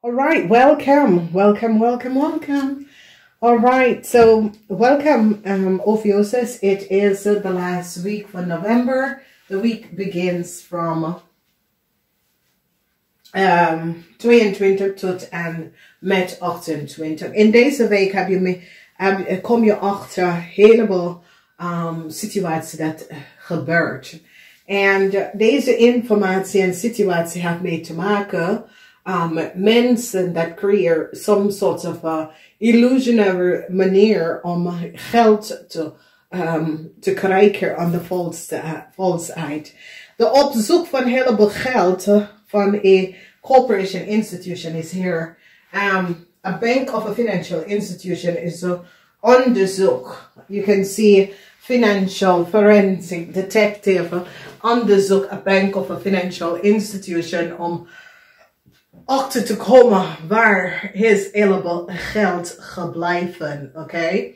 All right, welcome. All right, so welcome, Ophiuchus. It is the last week for November. The week begins from 22 tot en met 28. In deze week kom je achter een heleboel situaties dat gebeurt. En deze informatie en situatie heeft mee te maken mensen dat creëren some sort of illusionary manier om geld te krijgen aan de volksheid. De opzoek van een heleboel geld van een corporation institution is hier. A bank of a financial institution is onderzoek. You can see financial forensic detective onderzoek a bank of a financial institution om achter te komen waar is heleboel geld gebleven, oké?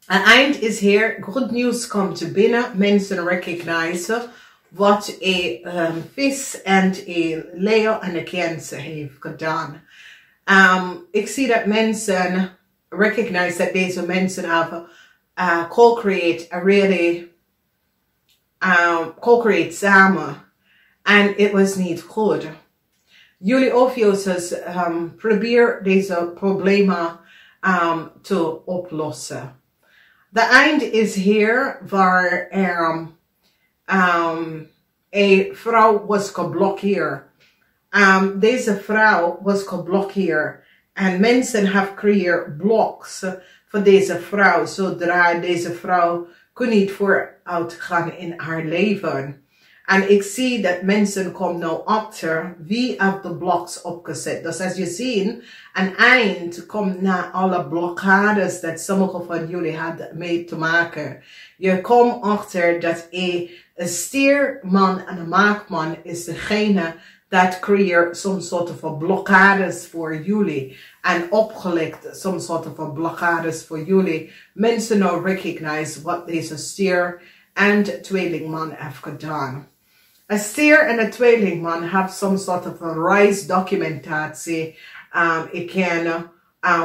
Aan eind is hier, goed nieuws komt binnen, mensen recognizen wat een vis en een leeuw en een cancer heeft gedaan. Ik zie dat mensen recognize dat deze mensen hebben co-create samen en het was niet goed. Jullie Ophiuchus probeer deze problemen te oplossen. De eind is hier waar een vrouw was geblokkeerd. Deze vrouw was geblokkeerd en mensen hebben gecreëerd bloks voor deze vrouw, zodra deze vrouw kon niet vooruit gaan in haar leven. En ik zie dat mensen komen nou achter wie heeft de bloks opgezet. Dus als je ziet, aan eind komt na alle blokkades dat sommige van jullie hadden mee te maken. Je komt achter dat een stierman en een maagman is degene dat creëert some sort of blokkades voor jullie. En opgelegd some sort of blokkades voor jullie. Mensen nou recognize wat deze stier en tweelingman heeft gedaan. Een stier en een tweelingman have some sort of a reisdocumentatie. Ik ken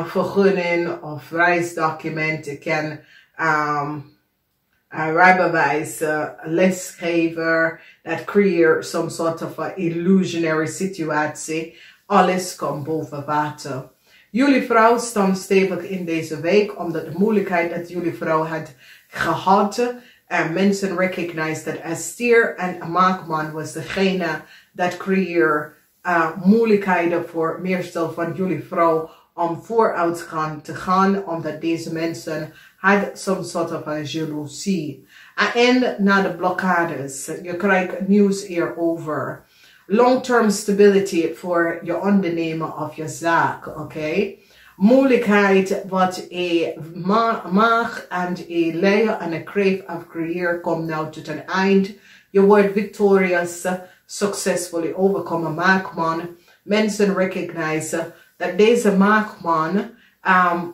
vergunning of reisdocument. Ik ken rijbewijs, lesgever. Dat creëert some sort of a illusionary situatie. Alles komt boven water. Jullie vrouw stond stevig in deze week, omdat de moeilijkheid dat jullie vrouw had gehad. En mensen recognize dat een stier en een maagman was degene dat creëert moeilijkheden voor meestal van jullie vrouw om vooruit te gaan, omdat deze mensen had some sort of a jaloezie. En na de blokkades, je krijgt nieuws hierover. Long-term stability voor je ondernemen of je zaak, oké? Moeilijkheid wat een maag en een leeuw en een kreef heeft gecreëerd komt nou tot een eind. Je wordt victorious, succesvol overkomen maagman. Mensen recognize dat deze maagman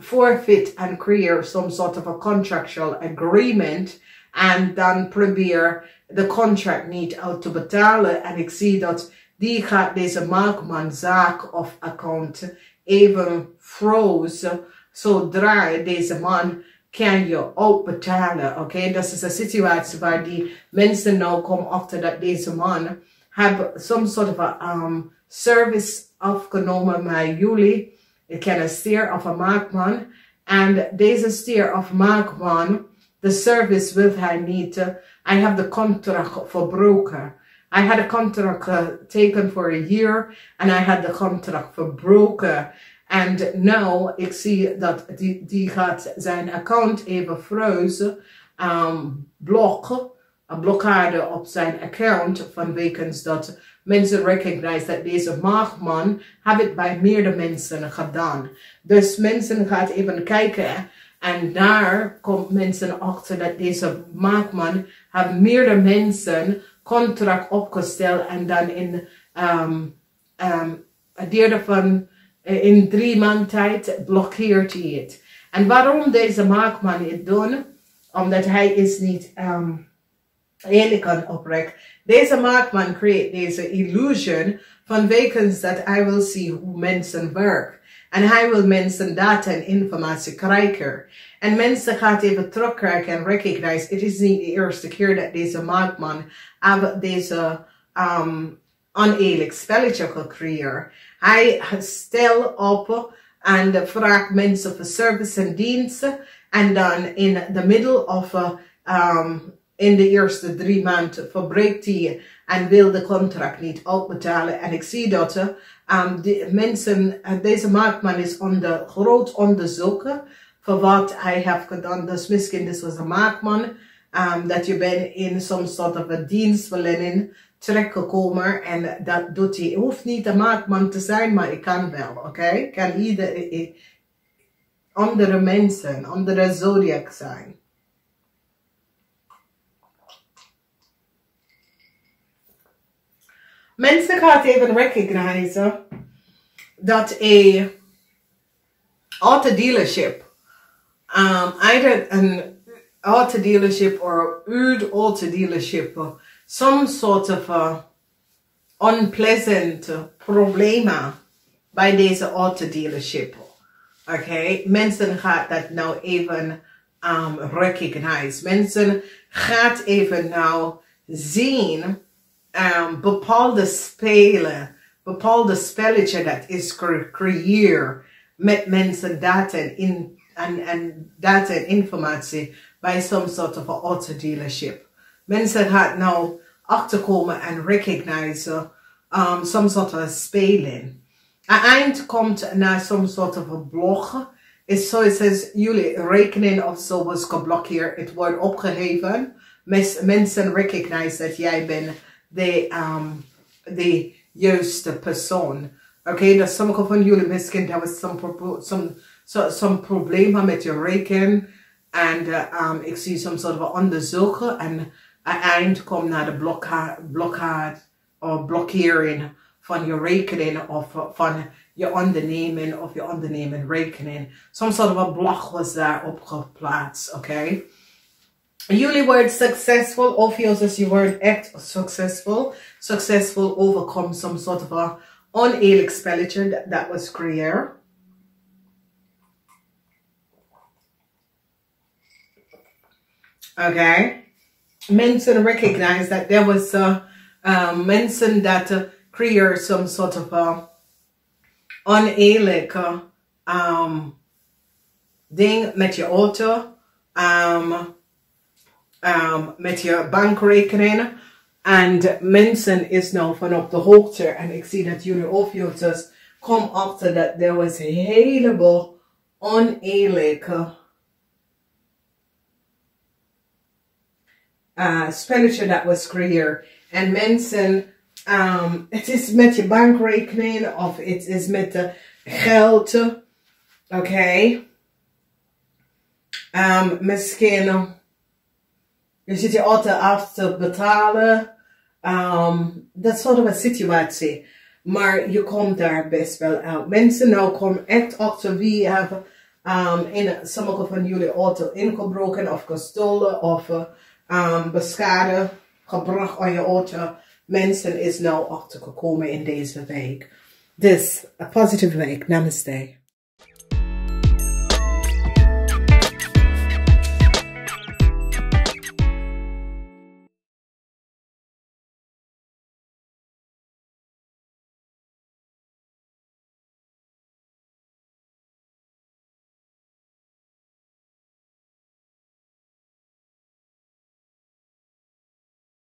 forfeit en creëert some sort of a contractual agreement. En dan probeer de contract niet uit te betalen. En ik zie dat die gaat deze maagman zaak of account even froze, zodra deze man kan je uitbetalen, oké? Dat is een situatie waar die mensen nou komen achter dat deze man hebben some sort of a service afgenomen met jullie. Ik ken een stier of een maagman. En deze stier of maagman, de service wil hij niet. Hij heeft de contract verbroken. Hij had een contract getekend voor een jaar en hij had de contract verbroken. En nu, ik zie dat die gaat zijn account even frozen, een blokkade op zijn account, vanwege dat mensen recognize dat deze maagman heeft het bij meerdere mensen gedaan. Dus mensen gaan even kijken en daar komt mensen achter dat deze maagman heeft meerdere mensen contract opgesteld en dan in 3 maanden tijd blokkeert hij het. En waarom deze maagman het doen? Omdat hij is niet eerlijk kan oprecht. Deze maakman creëert deze illusion van wekens dat hij wil zien hoe mensen werken. En hij wil mensen data en informatie krijgen. En mensen gaat even terugkrijgen en recognize. Het is niet de eerste keer dat deze maakman deze oneerlijk spelletje gecreëerd. Hij stelt op en vraagt mensen voor service en diensten. En dan in de middel of in de eerste 3 maanden verbreekt hij en wil de contract niet uitbetalen. En ik zie dat deze maakman is groot onderzoeken voor wat hij heeft gedaan. Dus misschien dit was een maakman dat je bent in some soort of een dienstverlening terechtgekomen en dat doet hij. Hoeft niet een maakman te zijn, maar ik kan wel, oké? Kan andere mensen, andere zodiac zijn. Mensen gaan even recognizen dat een auto dealership, either een auto dealership or uw auto dealership, some sort of unpleasant problemen bij deze auto dealership. Oké, mensen gaan dat nou even recognize. Mensen gaan even nou zien bepaalde spelen, bepaalde spelletje dat is gecreëerd met mensen data en data en informatie bij some sort of auto dealership. Mensen gaan nou achterkomen en recognize some sort of spelen. Aan eind komt naar some sort of a blog. Is zoals jullie rekening of zo was geblokkeerd. Het wordt opgeheven. Mensen recognize dat jij bent de juiste persoon. Oké, dat sommige van jullie misschien daar was some probleem met je rekening. En ik zie some soort van onderzoeken. En aan eind komt naar de blokkade of blokkering van je rekening of van je onderneming of je onderneming rekening. Some sort of a blog was daar op geplaatst, oké? Jullie worden succesvol, of je wordt echt succesvol. Succesvol overkomt some sort of a oneerlijk spelletje that was creëerd. Oké? Mensen recognize that there was mensen that create some sort of oneerlijk ding met je auto, met je bankrekening. En mensen is nou van op de hoogte. En ik zie dat jullie OPHIUCHUS komen achter dat er was een heleboel oneerlijke spelletje dat was creëerd. En mensen, het is met je bankrekening of het is met de geld. Oké. Misschien je zit je auto af te betalen. Dat soort van situatie. Maar je komt daar best wel uit. Mensen nou komen echt achter wie hebben in sommige van jullie auto ingebroken of gestolen of beschadigd gebracht aan je auto. Mensen is nou achtergekomen in deze week. Dus, een positieve week. Namaste.